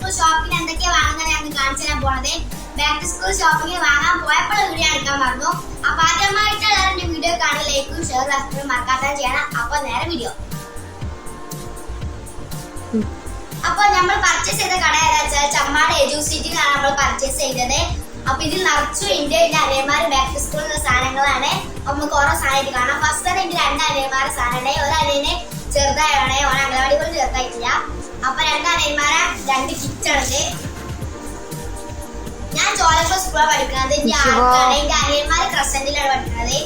School shopping എന്തൊക്കെയാ വാങ്ങുന്നത് ഞാൻ കാണിച്ചു തരാൻ പോണത്. ബാക്ക് ടു സ്കൂൾ ഷോപ്പിംഗ് വാങ്ങാൻ പോയപ്പോൾ വീഡിയോ എടുക്കാൻ പറഞ്ഞു. അപ്പൊ ആദ്യമായിട്ടുള്ള വീഡിയോ കാണാൻ ലൈക്കും ഷെയർ സബ്സ്ക്രൈബ് മറക്കാതെ ചെയ്യണം. അപ്പൊ നേരെ വീഡിയോ. അപ്പൊ നമ്മൾ പർച്ചേസ് ചെയ്ത കട ഏതാ വെച്ചാൽ ചമ്മാട് എജുസിറ്റിയിലാണ് നമ്മൾ പർച്ചേസ് ചെയ്തത്. അപ്പൊ ഇതിൽ നിറച്ചു ഇന്ത്യയുടെ അനിയന്മാർ ബാക്ക് ടു സ്കൂൾ സാധനങ്ങളാണ്. അപ്പൊ നമുക്ക് ഓരോ സാധനമായിട്ട് കാണാം. ഫസ്റ്റ് തന്നെ എനിക്ക് 2 അനിയന്മാരെ സാധനമാണ്. ഒരു അനിയനെ ചെറുതായാണ്, ഓരോ അംഗനവാടി പോലും ചെറുതായിട്ടില്ല. അപ്പൊ 2 അനിയന്മാരെ 2 കിറ്റാണത്. ഞാൻ ചോലപ്പോ സ്കൂളാണ് പഠിക്കുന്നത്. എന്റെ അനിയന്മാര് ക്രസന്റിലാണ് പഠിക്കുന്നത്.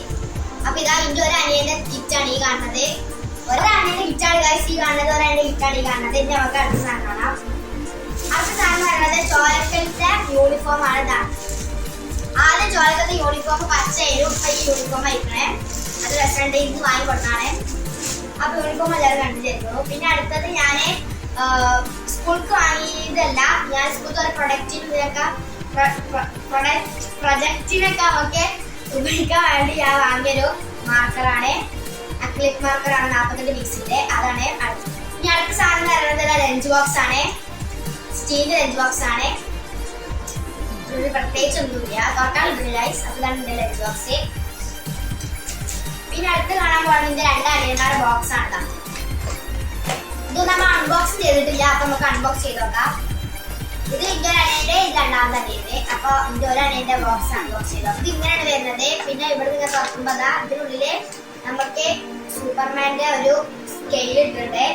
അപ്പൊ ഇതാ എന്റെ ഒരു അനിയന്റെ കിറ്റാണ് ഈ കാണുന്നത്. ഒരു അനിയന്റെ കിറ്റാണ് ഗൈസ് ഈ കാണുന്നത്. ഒരു അനിയന്റെ കിറ്റാണ് ഈ കാണുന്നത്. ഇനി നമുക്ക് അടുത്ത സാധനം കാണാം. അടുത്ത സാധനം പറയുന്നത് ചോലക്കലത്തെ യൂണിഫോം ആണ്. ഇതാണ് ആദ്യം ചോലക്കലത്തെ യൂണിഫോം പച്ചയിലും ഈ യൂണിഫോം ആയിക്കണേ. അത് റെസ്റ്റോറന്റ് ഇന്ന് വാങ്ങി കൊടുത്താണ്. അപ്പൊ യൂണിഫോം എല്ലാവരും കണ്ടിരുന്നു. പിന്നെ അടുത്തത് ഞാന് സ്കൂൾക്ക് വാങ്ങിയതല്ല, ഞാൻ സ്കൂളിൽ പ്രൊജക്റ്റിനൊക്കെ നമുക്ക് ഉപയോഗിക്കാൻ വേണ്ടി ഞാൻ വാങ്ങിയൊരു മാർക്കറാണ്. അക്രിലിക് മാർക്കറാണ് 42 പീസിന്റെ. അതാണ് ഇനി അടുത്ത സാധനം പറയുന്നത് ലഞ്ച് ബോക്സ് ആണ്. സ്റ്റീലിന്റെ ലഞ്ച് ബോക്സ് ആണ്. പ്രത്യേകിച്ച് ഒന്നുമില്ല, തൊട്ടാളില്ല ഗൈസ്. അതാണ് എന്റെ ലഞ്ച് ബോക്സ്. പിന്നെ അടുത്ത് കാണാൻ പോകുന്നത് എന്റെ 2 അനിയന്മാരുടെ ബോക്സ് ആണ്. ഇത് നമ്മൾ അൺബോക്സ് ചെയ്തിട്ടില്ല. അപ്പൊ നമുക്ക് അൺബോക്സ് ചെയ്ത് നോക്കാം. ഇത് എന്റെ ഒരു അനിയന്റെ, ഇത് 2ാമത്തെ അനിയന്റെ. അപ്പൊ എന്റെ ഒരു അനിയന്റെ ബോക്സ് അൺബോക്സ് ചെയ്തു. ഇത് ഇങ്ങനെയാണ് വരുന്നത്. പിന്നെ ഇവിടെ നിന്ന് തുറക്കുമ്പോ ഇതിനുള്ളില് നമുക്ക് സൂപ്പർമാന്റെ ഒരു സ്കെയിൽ ഇട്ടിട്ടുണ്ട്,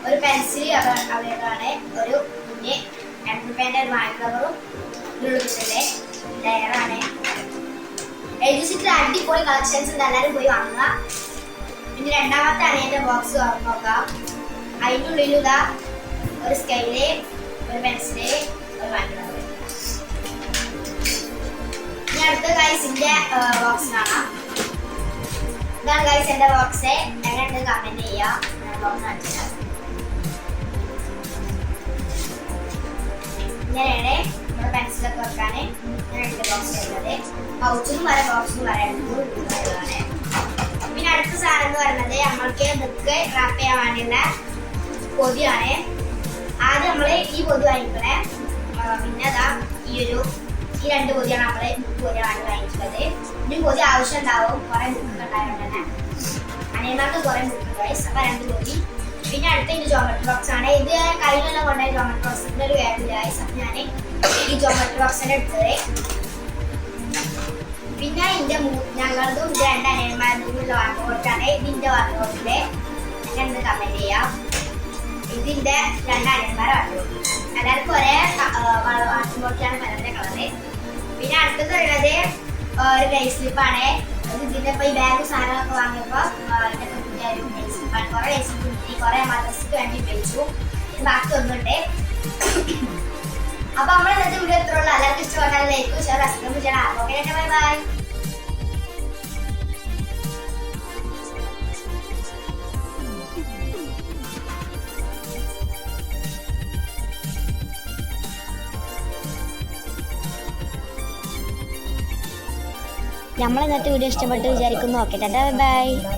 ഒരു പെൻസിൽ അവൈലബിളാണ്, ഒരു കുഞ്ഞ് എൻട്രിപ്പേന്റെ ഒരു മായ്ക്കവറും ഇതിലുള്ളിട്ടുണ്ട്. ലെയറാണ്. എജുസിറ്റിൽ അടിപൊളി കളക്ഷൻസ് ഉണ്ട്, എല്ലാവരും പോയി വാങ്ങുക. പിന്നെ 2ാമത്തെ അനിയന്റെ ബോക്സ് നോക്കാം. അതിൻ്റെ ഉള്ളിൽ ഇതാ ഒരു സ്കെയില്, ഒരു പെൻസില്, ഒരു മായ്ക്കവർ. ഇനി അടുത്ത ഗൈസിന്റെ ബോക്സ് കാണാം. ഇതാണ് ഗൈസ് എന്റെ ബോക്സ്. എങ്ങനെയുണ്ട് കമന്റ് ചെയ്യാം. ബോക്സ് കാണിച്ചാൽ ഇങ്ങനെയാണ് നമ്മുടെ പെൻസിലൊക്കെ വെക്കാന് ഇങ്ങനെയാണ് ബോക്സ് ചെയ്യുന്നത്. പൗച്ചിനും വരെ ബോക്സിനും വരെയാണ്. പിന്നെ അടുത്ത സാധനം എന്ന് പറയുന്നത് നമ്മൾക്ക് ബുക്ക് റാപ്പ് ചെയ്യാൻ വേണ്ടിയുള്ള പൊതിയാണ്. ആദ്യം നമ്മള് ഈ പൊതി വാങ്ങിക്കണേ. പിന്നെ അതാ ഈ 2 പൊതിയാണ് നമ്മള് ബുക്ക് പൊതിയാണ് വാങ്ങിക്കുന്നത്. ഇനി പൊതി ആവശ്യം ഉണ്ടാവും. കുറെ ബുക്കൊക്കെ ഉണ്ടായതുകൊണ്ട് തന്നെ അനിയന്മാർക്ക് കുറെ ബുക്ക് ഗൈസ്. അപ്പൊ 2 പൊതി. പിന്നെ അടുത്ത ഇത് ജോമെട്രി ബോക്സ് ആണ്. ഇത് കയ്യിലെല്ലാം കൊണ്ടുപോയി ജോമെട്രി ബോക്സിന്റെ ഒരു വേറില്ല ഗൈസ്. അപ്പൊ ഞാൻ ഈ ജോമെട്രി ബോക്സിന്റെ എടുത്തത്. പിന്നെ ഞങ്ങളതും 2 അനിയന്മാരുടെ വാർക്കോട്ടാണ്. ഇതിന്റെ വാർക്കോട്ടില് എങ്ങനെ കമന്റ് ചെയ്യാം. ഇതിന്റെ 2 അനിയന്മാരെ വാർക്കോട്ട് എല്ലാവർക്കും ഒരേ വാർക്കോട്ടാണ് പലരുടെ കളറ്. പിന്നെ അടുത്തത് ഉള്ളത് ഒരു ഗൈസ് സ്ലിപ്പാണ്. ഇതിന്റെ ഇപ്പൊ ഈ ബാഗ് സാധനങ്ങളൊക്കെ വാങ്ങിയപ്പോ കുറെ ഗൈസ് കിട്ടി, കുറെ മദ്രസക്ക് വേണ്ടി ഉപയോഗിച്ചു. ബാക്കി ഒന്നുണ്ട്. അപ്പൊ നമ്മൾ ഇന്നത്തെ വീഡിയോ എത്ര ഉള്ളൂ. എല്ലാവർക്കും ഇഷ്ടപ്പെട്ടാൽ ലൈക്കും ഷെയർ സബ്സ്ക്രൈബ് ചെയ്യണം. Okay, bye bye. നമ്മൾ ഇന്നത്തെ വീഡിയോ ഇഷ്ടപ്പെട്ട് വിചാരിക്കുന്നു. Okay, Tata, bye bye.